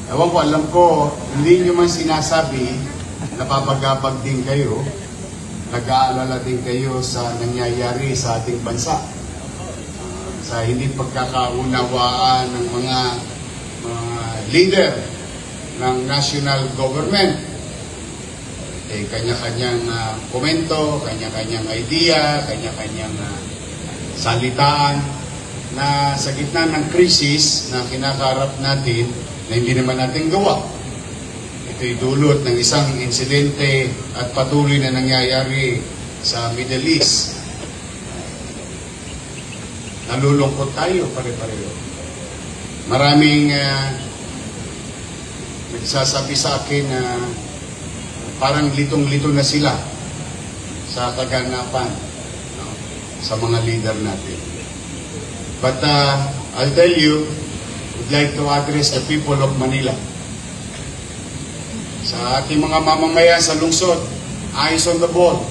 Ewan ko, alam ko, hindi nyo man sinasabi, napapagabag din kayo, nag-aalala din kayo sa nangyayari sa ating bansa. Sa hindi pagkakaunawaan ng mga leader ng national government. Kanya-kanyang komento, kanya-kanyang idea, kanya-kanyang salitaan na sa gitna ng krisis na kinakaharap natin na hindi naman natin gawa. Ito'y dulot ng isang insidente at patuloy na nangyayari sa Middle East. Nalulungkot tayo pare-pareho. Maraming nagsasabi sa akin na parang litong-lito na sila sa kaganapan, no, sa mga leader natin. But I'll tell you, I'd like to address the people of Manila. Sa ating mga mamamayan sa lungsod, eyes on the ball.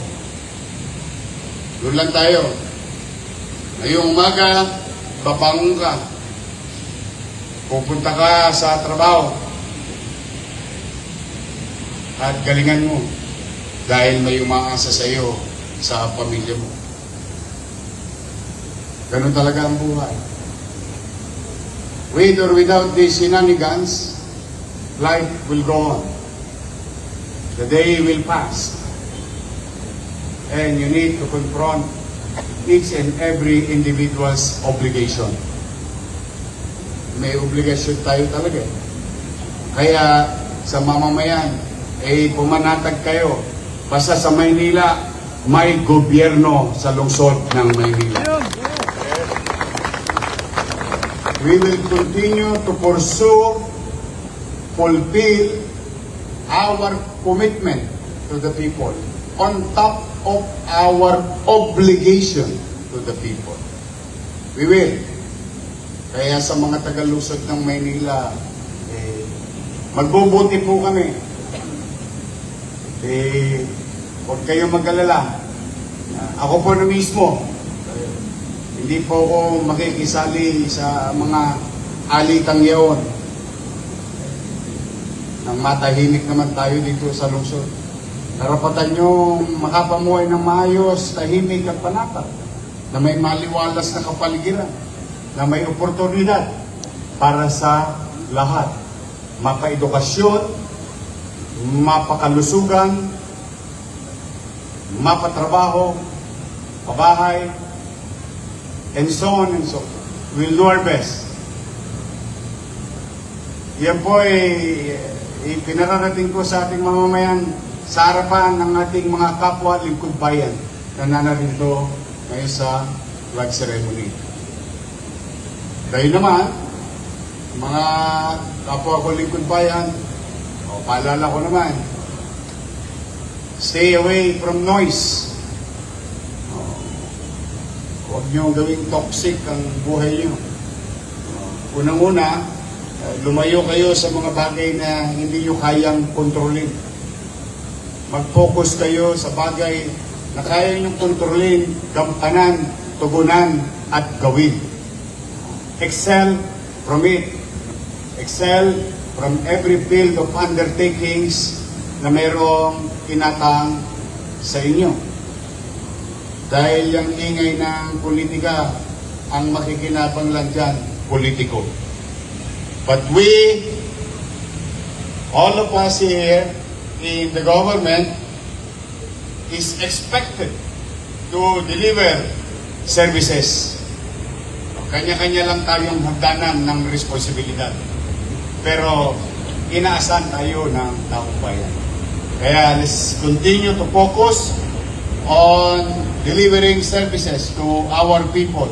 Doon lang tayo. Ngayong umaga, babangon ka. Pupunta ka sa trabaho. At galingan mo dahil may umaasa sa iyo sa pamilya mo. Ganun talaga ang buhay. With or without these shenanigans, life will go on. The day will pass. And you need to confront each and every individual's obligation. May obligasyon tayo talaga. Kaya sa mamamayan, pumanatag kayo. Basta sa Maynila, may gobyerno sa lungsod ng Maynila. We will continue to pursue, fulfill our commitment to the people on top of our obligation to the people. We will. Kaya sa mga taga-lungsod ng Maynila, magbubuti po kami. Huwag kayong mag-alala. Ako po na mismo, hindi po ako makikisali sa mga alitang yaon. Nang matahimik naman tayo dito sa lungsod. Karapatan nyo makapamuhay ng maayos, tahimik at panatag, na may maliwalas na kapaligiran, na may oportunidad para sa lahat. Mapa-edukasyon, mapakalusugan, mapatrabaho, pabahay, and so on and so forth. We'll do our best. Yan po pinararating ko sa ating mamamayan sa harapan ng ating mga kapwa lingkod bayan na nanarito ngayon sa flag ceremony. Dahil naman, mga kapwa ko lingkod bayan, paalala ko naman, stay away from noise. Huwag nyo gawing toxic ang buhay nyo. Unang-una, lumayo kayo sa mga bagay na hindi nyo kayang kontrolin. Mag-focus kayo sa bagay na kaya nyo kontrolin, gampanan, tugunan, at gawin. Excel from it. Excel from every field of undertakings na mayroong tinatang sa inyo. Dahil yung ingay ng politika, ang makikinabang lang dyan, politiko. But we, all of us here in the government, is expected to deliver services. Kanya-kanya lang tayong hagdanan ng responsibilidad. Pero inaasahan tayo ng taong bayan. Kaya let's continue to focus on delivering services to our people.